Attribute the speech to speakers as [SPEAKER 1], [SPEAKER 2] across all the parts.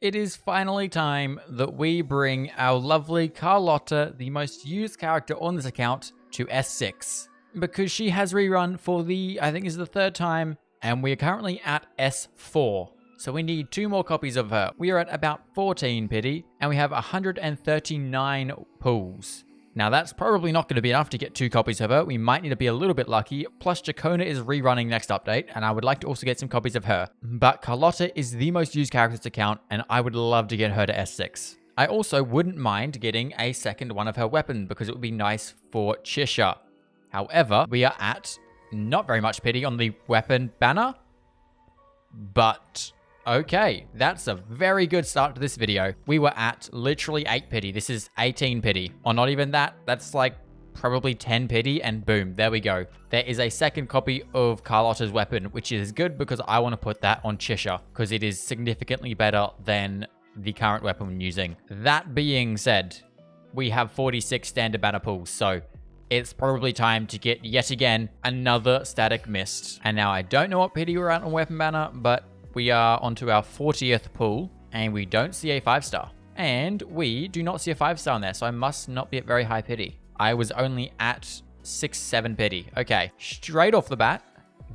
[SPEAKER 1] It is finally time that we bring our lovely Carlotta, the most used character on this account, to S6. Because she has rerun for I think this is the third time, and we are currently at S4. So we need 2 more copies of her. We are at about 14 pity, and we have 139 pulls. Now that's probably not going to be enough to get 2 copies of her. We might need to be a little bit lucky. Plus Jacona is rerunning next update, and I would like to also get some copies of her. But Carlotta is the most used character to account, and I would love to get her to S6. I also wouldn't mind getting a second one of her weapon, because it would be nice for Chisha. However, we are at not very much pity on the weapon banner. But okay, that's a very good start to this video. We were at literally 8 pity. This is 18 pity. Or not even that. That's like probably 10 pity, and boom, there we go. There is a second copy of Carlotta's weapon, which is good because I want to put that on Chisha because it is significantly better than the current weapon we're using. That being said, we have 46 standard banner pulls, so it's probably time to get yet again another static mist. And now I don't know what pity we're at on weapon banner, but we are onto our 40th pull, and we don't see a 5-star. And we do not see a 5-star in there, so I must not be at very high pity. I was only at 6-7 pity. Okay, straight off the bat,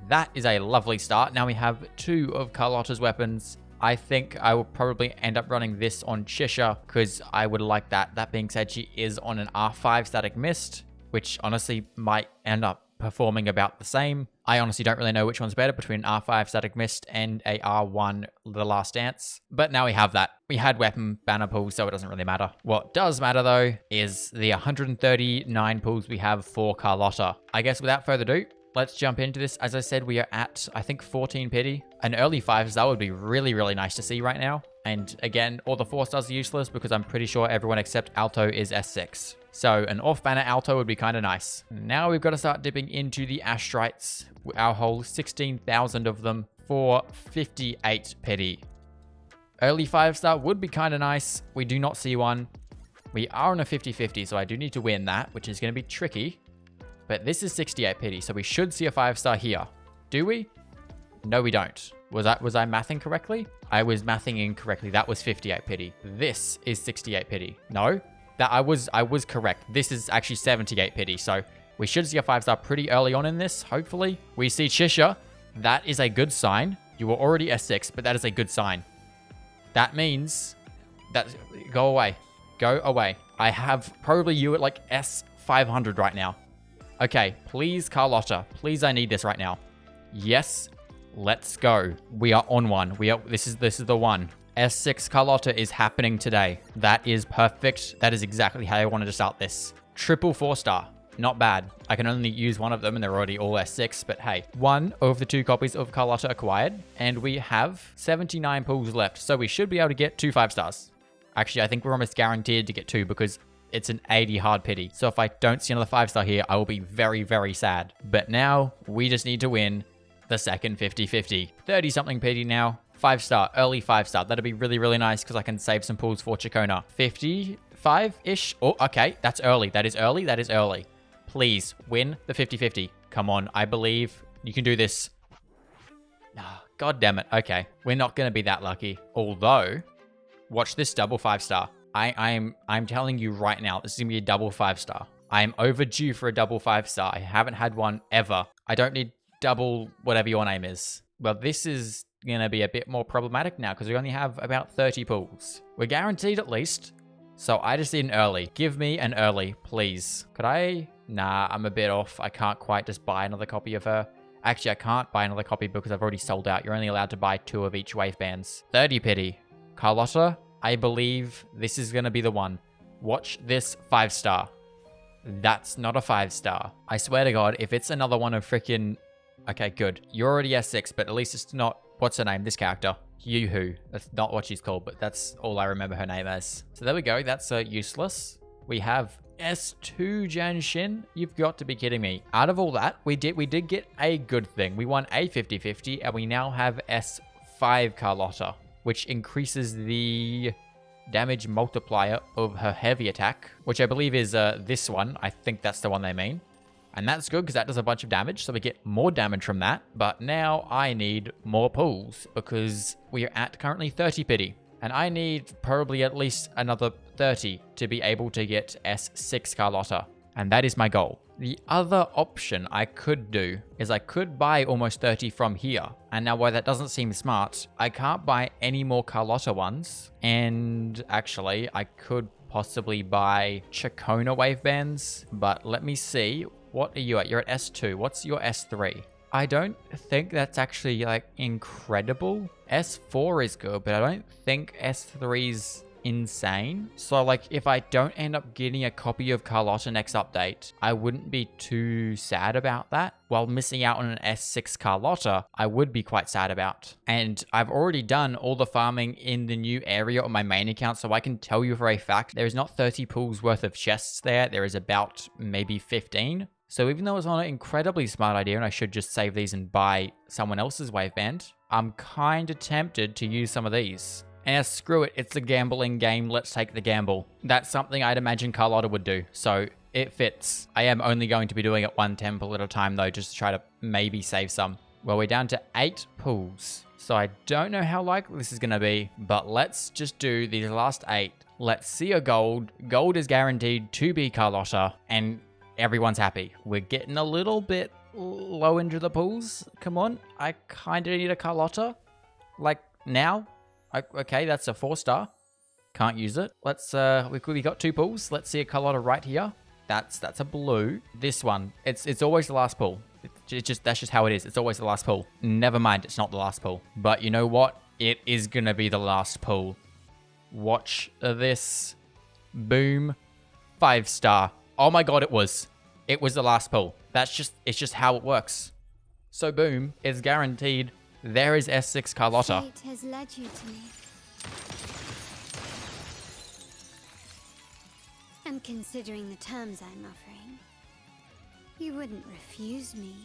[SPEAKER 1] that is a lovely start. Now we have 2 of Carlotta's weapons. I think I will probably end up running this on Chisha, because I would like that. That being said, she is on an R5 static mist, which honestly might end up performing about the same. I honestly don't really know which one's better between an R5 Static Mist and a R1 The Last Dance. But now we have that. We had weapon banner pulls, so it doesn't really matter. What does matter though is the 139 pulls we have for Carlotta. I guess without further ado, let's jump into this. As I said, we are at, I think, 14 pity. An early 5-star would be really, really nice to see right now. And again, all the 4-stars are useless because I'm pretty sure everyone except Alto is S6. So an off-banner Alto would be kind of nice. Now we've got to start dipping into the Ashtrites, our whole 16,000 of them for 58 pity. Early 5-star would be kind of nice. We do not see one. We are on a 50-50, so I do need to win that, which is going to be tricky. But this is 68 pity, so we should see a 5-star here. Do we? No, we don't. Was I mathing correctly? I was mathing incorrectly. That was 58 pity. This is 68 pity. No? That I was correct. This is actually 78 pity, so we should see a 5-star pretty early on in this, hopefully. We see Chisha. That is a good sign. You were already S6, but that is a good sign. That means that... Go away. Go away. I have probably you at like S500 right now. Okay, please, Carlotta. Please, I need this right now. Yes, let's go. We are on one. This is the one. S6 Carlotta is happening today. That is perfect. That is exactly how I wanted to start this. Triple 4-star. Not bad. I can only use one of them and they're already all S6, but hey. 1 of the 2 copies of Carlotta acquired, and we have 79 pulls left, so we should be able to get 2 5-stars. Actually, I think we're almost guaranteed to get 2 because it's an 80 hard pity. So if I don't see another 5-star here, I will be very, very sad. But now we just need to win the second 50-50. 30-something pity now. 5-star, early 5-star. That'd be really, really nice because I can save some pulls for Jacona. 55-ish. Oh, okay. That's early. That is early. That is early. Please win the 50-50. Come on. I believe you can do this. Oh, God damn it. Okay. We're not going to be that lucky. Although, watch this double 5-star. I'm telling you right now, this is going to be a double 5-star. I am overdue for a double 5-star. I haven't had one ever. I don't need double whatever your name is. Well, this is going to be a bit more problematic now because we only have about 30 pulls. We're guaranteed at least. So I just need an early. Give me an early, please. Could I? Nah, I'm a bit off. I can't quite just buy another copy of her. Actually, I can't buy another copy because I've already sold out. You're only allowed to buy 2 of each wave bands. 30 pity. Carlotta, I believe this is going to be the one. Watch this 5-star. That's not a 5-star. I swear to God, if it's another one of freaking... Okay, good. You're already S6, but at least it's not... What's her name? This character. Yoo-hoo. That's not what she's called, but that's all I remember her name as. So there we go. That's useless. We have S2 Janshin. You've got to be kidding me. Out of all that, we did get a good thing. We won a 50-50, and we now have S5 Carlotta, which increases the damage multiplier of her heavy attack, which I believe is this one. I think that's the one they mean. And that's good because that does a bunch of damage, so we get more damage from that. But now I need more pulls because we are at currently 30 pity. And I need probably at least another 30 to be able to get S6 Carlotta. And that is my goal. The other option I could do is I could buy almost 30 from here. And now while that doesn't seem smart, I can't buy any more Carlotta ones. And actually, I could possibly buy Chacona wave bands. But let me see. What are you at? You're at S2. What's your S3? I don't think that's actually like incredible. S4 is good, but I don't think S3's insane. So like if I don't end up getting a copy of Carlotta next update, I wouldn't be too sad about that. While missing out on an S6 Carlotta, I would be quite sad about. And I've already done all the farming in the new area on my main account, so I can tell you for a fact there is not 30 pools worth of chests there. There is about maybe 15. So even though it's not an incredibly smart idea and I should just save these and buy someone else's waveband, I'm kind of tempted to use some of these. And screw it, it's a gambling game, let's take the gamble. That's something I'd imagine Carlotta would do, so it fits. I am only going to be doing it one temple at a time though, just to try to maybe save some. Well, we're down to 8 pools, so I don't know how likely this is going to be, but let's just do these last 8. Let's see a gold. Gold is guaranteed to be Carlotta, and everyone's happy. We're getting a little bit low into the pools. Come on, I kind of need a Carlotta. Like, now? Okay, that's a 4-star. Can't use it. Let's, we got 2 pools. Let's see a Carlotta right here. That's a blue. This one, it's always the last pool. That's just how it is. It's always the last pool. Never mind, it's not the last pool. But you know what? It is gonna be the last pool. Watch this. Boom. 5-star. Oh my god, it was. It was the last pool. It's just how it works. So boom, it's guaranteed. There is S6 Carlotta.
[SPEAKER 2] Fate has led you to me. And considering the terms I'm offering, you wouldn't refuse me,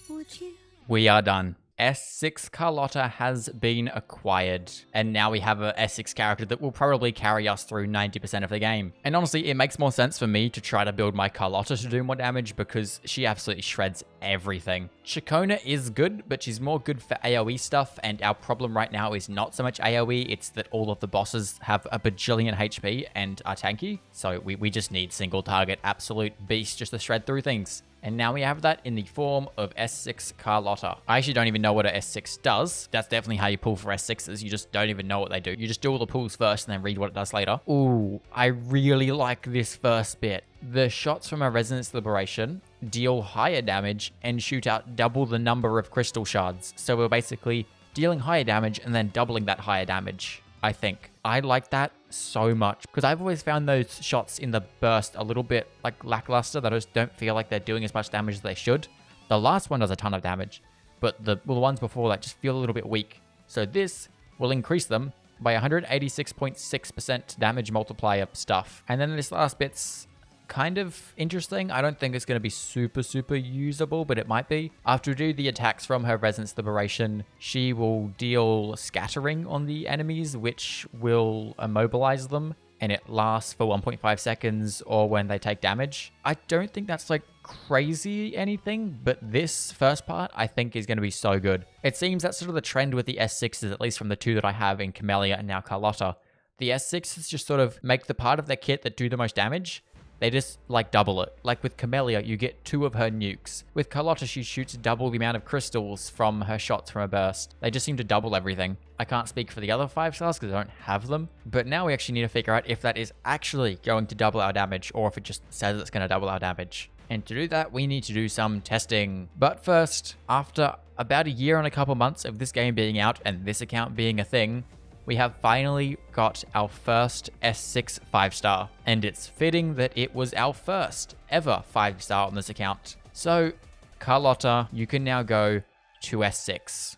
[SPEAKER 2] would you?
[SPEAKER 1] We are done. S6 Carlotta has been acquired, and now we have a S6 character that will probably carry us through 90% of the game. And honestly, it makes more sense for me to try to build my Carlotta to do more damage because she absolutely shreds everything. Chacona is good, but she's more good for AoE stuff, and our problem right now is not so much AoE, it's that all of the bosses have a bajillion HP and are tanky, so we just need single target absolute beast just to shred through things. And now we have that in the form of S6 Carlotta. I actually don't even know what a S6 does. That's definitely how you pull for S6s. You just don't even know what they do. You just do all the pulls first and then read what it does later. Ooh, I really like this first bit. The shots from a Resonance Liberation deal higher damage and shoot out double the number of crystal shards. So we're basically dealing higher damage and then doubling that higher damage, I think. I like that so much because I've always found those shots in the burst a little bit like lackluster. That I just don't feel like they're doing as much damage as they should. The last one does a ton of damage, but the ones before that just feel a little bit weak. So this will increase them by 186.6% damage multiplier stuff. And then this last bit's kind of interesting. I don't think it's going to be super usable, but it might be. After we do the attacks from her Resonance Liberation, she will deal scattering on the enemies, which will immobilize them, and it lasts for 1.5 seconds or when they take damage. I don't think that's like crazy anything, but this first part I think is going to be so good. It seems that's sort of the trend with the S6s, at least from the 2 that I have in Camellia and now Carlotta. The S6s just sort of make the part of their kit that do the most damage. They just, like, double it. Like with Camellia, you get 2 of her nukes. With Carlotta, she shoots double the amount of crystals from her shots from a burst. They just seem to double everything. I can't speak for the other 5 stars because I don't have them. But now we actually need to figure out if that is actually going to double our damage or if it just says it's going to double our damage. And to do that, we need to do some testing. But first, after about a year and a couple months of this game being out and this account being a thing, we have finally got our first S6 5-star, and it's fitting that it was our first ever 5-star on this account. So, Carlotta, you can now go to S6.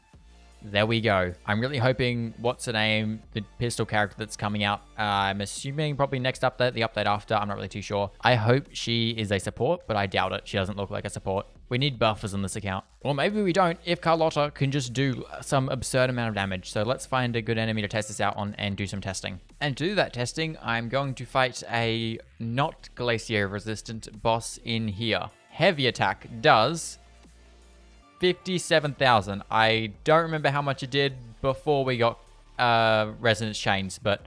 [SPEAKER 1] There we go. I'm really hoping, what's her name, the pistol character that's coming out, I'm assuming probably next update, the update after, I'm not really too sure. I hope she is a support, but I doubt it. She doesn't look like a support. We need buffers on this account. Or maybe we don't if Carlotta can just do some absurd amount of damage. So let's find a good enemy to test this out on and do some testing. And to do that testing, I'm going to fight a not glacier resistant boss in here. Heavy attack does 57,000. I don't remember how much it did before we got resonance chains, but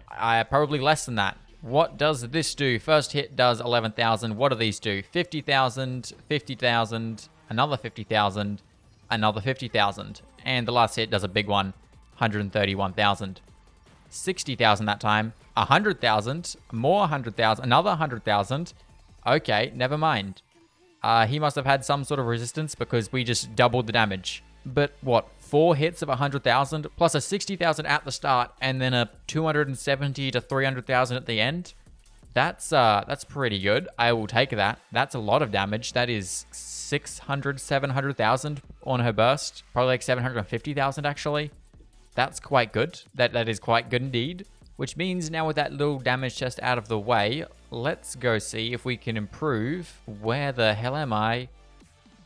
[SPEAKER 1] probably less than that. What does this do? First hit does 11,000. What do these do? 50,000, 50,000, another 50,000, another 50,000. And the last hit does a big one, 131,000. 60,000 that time. 100,000, more 100,000, another 100,000. Okay, never mind. He must have had some sort of resistance because we just doubled the damage. But what, 4 hits of 100,000 plus a 60,000 at the start and then a 270 to 300,000 at the end? That's pretty good. I will take that. That's a lot of damage. That is 600, 700,000 on her burst. Probably like 750,000 actually. That's quite good. That is quite good indeed. Which means now with that little damage chest out of the way, let's go see if we can improve. Where the hell am I?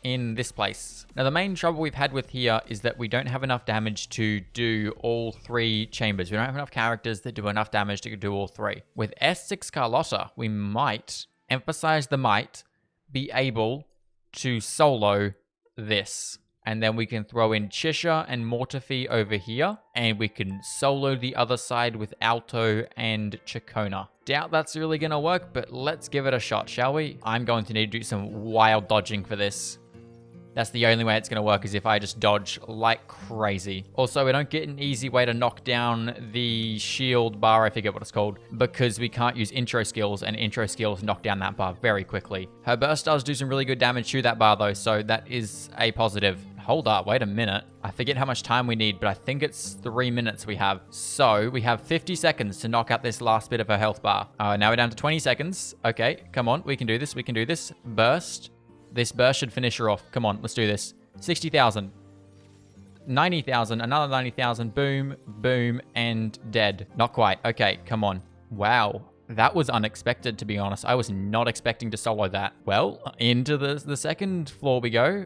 [SPEAKER 1] In this place. Now the main trouble we've had with here is that we don't have enough damage to do all 3 chambers. We don't have enough characters that do enough damage to do all 3. With S6 Carlotta, we might, emphasize the might, be able to solo this. And then we can throw in Chisha and Mortifi over here. And we can solo the other side with Alto and Chacona. Doubt that's really going to work, but let's give it a shot, shall we? I'm going to need to do some wild dodging for this. That's the only way it's going to work, is if I just dodge like crazy. Also, we don't get an easy way to knock down the shield bar, I forget what it's called, because we can't use intro skills, and intro skills knock down that bar very quickly. Her burst does do some really good damage to that bar though, so that is a positive. Hold up, wait a minute. I forget how much time we need, but I think it's 3 minutes we have. So we have 50 seconds to knock out this last bit of her health bar. Now we're down to 20 seconds. Okay, come on, we can do this, we can do this. Burst. This burst should finish her off. Come on, let's do this. 60,000. 90,000, another 90,000. Boom, boom, and dead. Not quite. Okay, come on. Wow. That was unexpected, to be honest. I was not expecting to solo that. Well, into the second floor we go.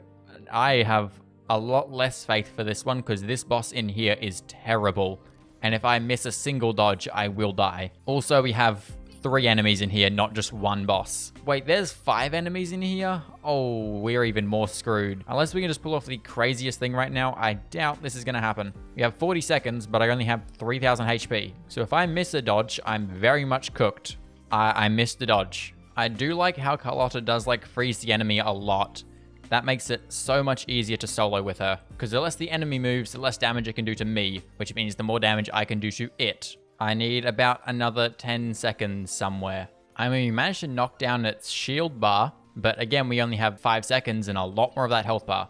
[SPEAKER 1] I have a lot less faith for this one because this boss in here is terrible. And if I miss a single dodge, I will die. Also, we have 3 enemies in here, not just 1 boss. Wait, there's 5 enemies in here? Oh, we're even more screwed. Unless we can just pull off the craziest thing right now, I doubt this is going to happen. We have 40 seconds, but I only have 3,000 HP. So if I miss a dodge, I'm very much cooked. I missed the dodge. I do like how Carlotta does like freeze the enemy a lot. That makes it so much easier to solo with her. Because the less the enemy moves, the less damage it can do to me, which means the more damage I can do to it. I need about another 10 seconds somewhere. I mean, we managed to knock down its shield bar, but again, we only have 5 seconds and a lot more of that health bar.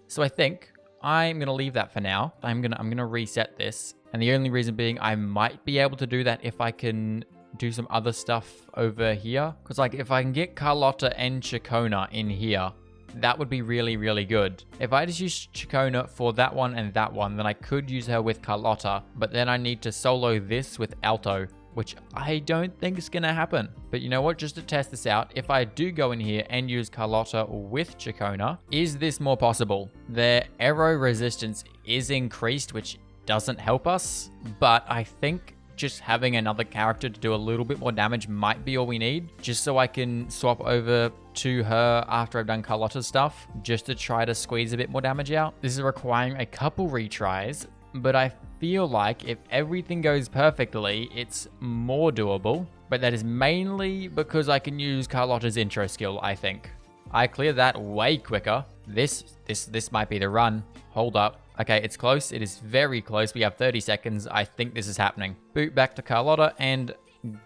[SPEAKER 1] So I think I'm going to leave that for now. I'm gonna reset this. And the only reason being I might be able to do that if I can do some other stuff over here. Because like if I can get Carlotta and Chacona in here, that would be really, really good. If I just use Chacona for that one and that one, then I could use her with Carlotta, but then I need to solo this with Alto, which I don't think is going to happen. But you know what? Just to test this out, if I do go in here and use Carlotta with Chacona, is this more possible? Their arrow resistance is increased, which doesn't help us, but I think just having another character to do a little bit more damage might be all we need, just so I can swap over to her after I've done Carlotta's stuff, just to try to squeeze a bit more damage out. This is requiring a couple retries, but I feel like if everything goes perfectly, it's more doable, but that is mainly because I can use Carlotta's intro skill, I think. I cleared that way quicker. This might be the run. Hold up. Okay, it's close. It is very close. We have 30 seconds. I think this is happening. Boot back to Carlotta and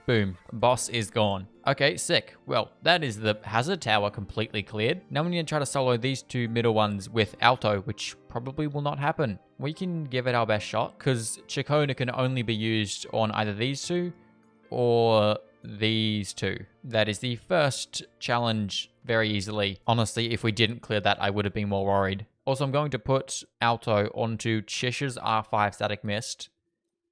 [SPEAKER 1] boom. Boss is gone. Okay, sick. Well, that is the hazard tower completely cleared. Now we need to try to solo these 2 middle ones with Alto, which probably will not happen. We can give it our best shot because Chacona can only be used on either these 2 or these 2. That is the first challenge very easily. Honestly, if we didn't clear that, I would have been more worried. Also, I'm going to put Alto onto Chisha's R5 Static Mist,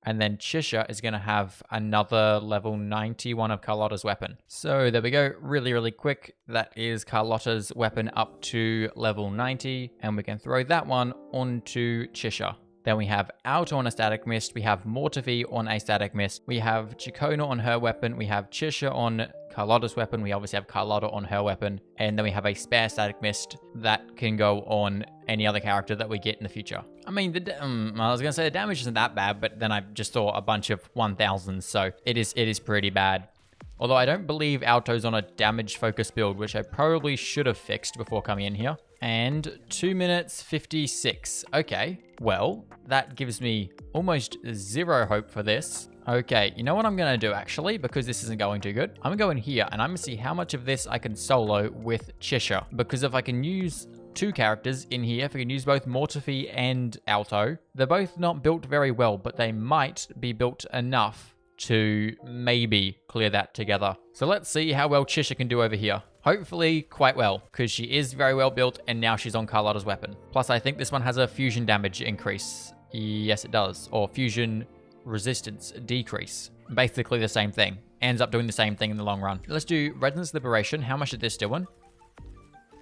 [SPEAKER 1] and then Chisha is going to have another level 91 of Carlotta's weapon. So there we go, really, really quick. That is Carlotta's weapon up to level 90, and we can throw that one onto Chisha. Then we have Alto on a Static Mist, we have Mortifi on a Static Mist, we have Chacona on her weapon, we have Chisha on Carlotta's weapon, we obviously have Carlotta on her weapon, and then we have a spare Static Mist that can go on any other character that we get in the future. I mean, I was gonna say the damage isn't that bad, but then I just saw a bunch of 1000s, so it is pretty bad. Although I don't believe Alto's on a damage focus build, which I probably should have fixed before coming in here. And 2 minutes 56. Okay, well, that gives me almost zero hope for this. Okay, you know what I'm gonna do actually, because this isn't going too good? I'm gonna go in here and I'm gonna see how much of this I can solo with Chisha. Because if I can use 2 characters in here, if I can use both Mortifi and Alto, they're both not built very well, but they might be built enough to maybe clear that together. So let's see how well Chisha can do over here. Hopefully quite well, because she is very well built and now she's on Carlotta's weapon. Plus I think this one has a fusion damage increase. Yes, it does. Or fusion resistance decrease. Basically the same thing. Ends up doing the same thing in the long run. Let's do Resonance Liberation. How much did this do?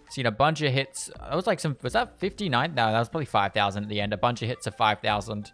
[SPEAKER 1] Seen a bunch of hits. I was like was that 59? No, that was probably 5,000 at the end. A bunch of hits of 5,000.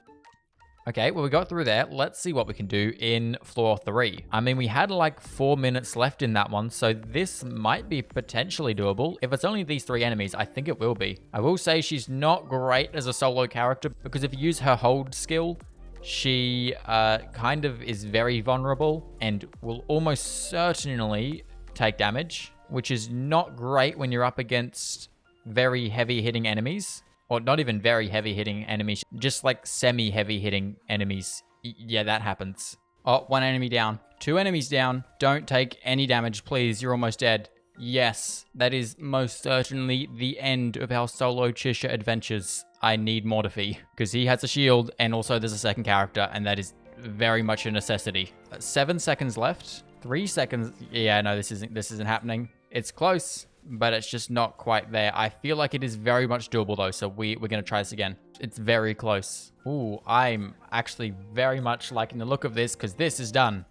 [SPEAKER 1] Okay, well, we got through there. Let's see what we can do in floor 3. I mean, we had like 4 minutes left in that one, so this might be potentially doable. If it's only these 3 enemies, I think it will be. I will say she's not great as a solo character, because if you use her hold skill, she kind of is very vulnerable and will almost certainly take damage, which is not great when you're up against very heavy hitting enemies. Or not even very heavy hitting enemies, just like semi heavy hitting enemies. Yeah, that happens. Oh, 1 enemy down. 2 enemies down. Don't take any damage, please. You're almost dead. Yes, that is most certainly the end of our solo Chisha adventures. I need Mortifi, because he has a shield, and also there's a second character, and that is very much a necessity. 7 seconds left. 3 seconds. Yeah, no, this isn't happening. It's close, but it's just not quite there. I feel like it is very much doable though, so we're going to try this again. It's very close. Ooh, I'm actually very much liking the look of this, because this is done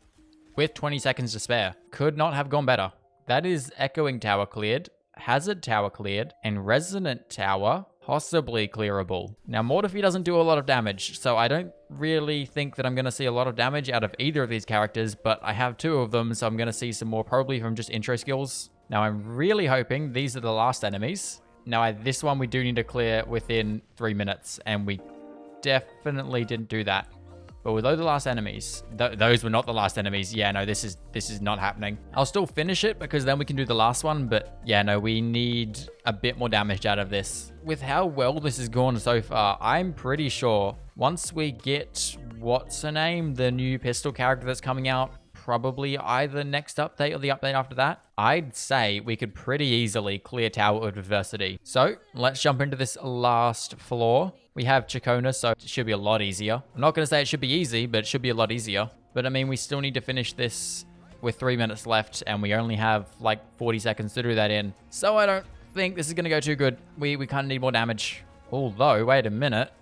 [SPEAKER 1] with 20 seconds to spare. Could not have gone better. That is Echoing Tower cleared, Hazard Tower cleared, and Resonant Tower possibly clearable. Now, Mortifi doesn't do a lot of damage, so I don't really think that I'm going to see a lot of damage out of either of these characters, but I have 2 of them, so I'm going to see some more probably from just intro skills. Now, I'm really hoping these are the last enemies. Now, this one we do need to clear within 3 minutes, and we definitely didn't do that. But were those the last enemies? Those were not the last enemies. Yeah, no, this is not happening. I'll still finish it, because then we can do the last one, but yeah, no, we need a bit more damage out of this. With how well this has gone so far, I'm pretty sure once we get, what's her name, the new pistol character that's coming out, probably either next update or the update after that, I'd say we could pretty easily clear Tower of Adversity. So let's jump into this last floor. We have Chikona, so it should be a lot easier. I'm not going to say it should be easy, but it should be a lot easier. But I mean, we still need to finish this with 3 minutes left, and we only have like 40 seconds to do that in. So I don't think this is going to go too good. We kind of need more damage. Although, wait a minute.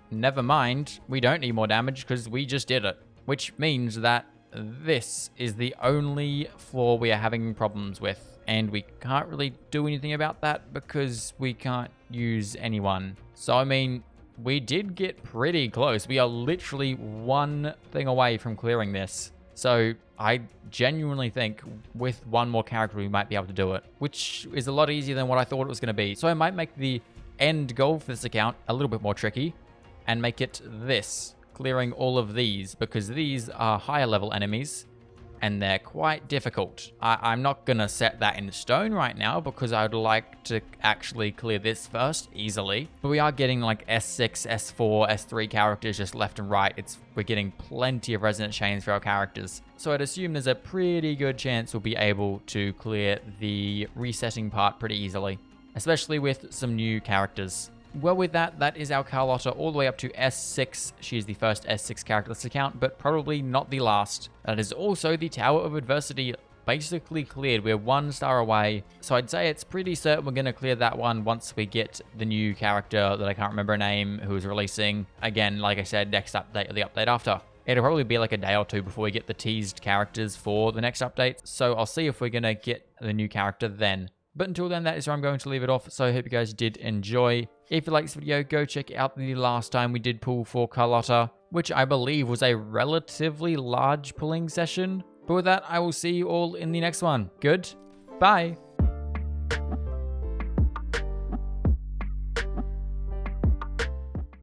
[SPEAKER 1] Never mind. We don't need more damage because we just did it. Which means that this is the only floor we are having problems with, and we can't really do anything about that because we can't use anyone. So I mean, we did get pretty close. We are literally 1 thing away from clearing this. So I genuinely think with 1 more character we might be able to do it, which is a lot easier than what I thought it was going to be. So I might make the end goal for this account a little bit more tricky and make it this. Clearing all of these, because these are higher level enemies and they're quite difficult. I'm not gonna set that in stone right now because I would like to actually clear this first easily, but we are getting like S6, S4, S3 characters just left and right. We're getting plenty of resonance chains for our characters, so I'd assume there's a pretty good chance we'll be able to clear the resetting part pretty easily, especially with some new characters. Well, with that, that is our Carlotta all the way up to S6. She is the first S6 character let's account, but probably not the last. That is also the Tower of Adversity basically cleared. We're 1 star away, so I'd say it's pretty certain we're going to clear that one once we get the new character that I can't remember her name, who is releasing. Again, like I said, next update or the update after. It'll probably be like a day or 2 before we get the teased characters for the next update, so I'll see if we're going to get the new character then. But until then, that is where I'm going to leave it off, so I hope you guys did enjoy. If you liked this video, go check out the last time we did pull for Carlotta, which I believe was a relatively large pulling session. But with that, I will see you all in the next one. Good? Bye!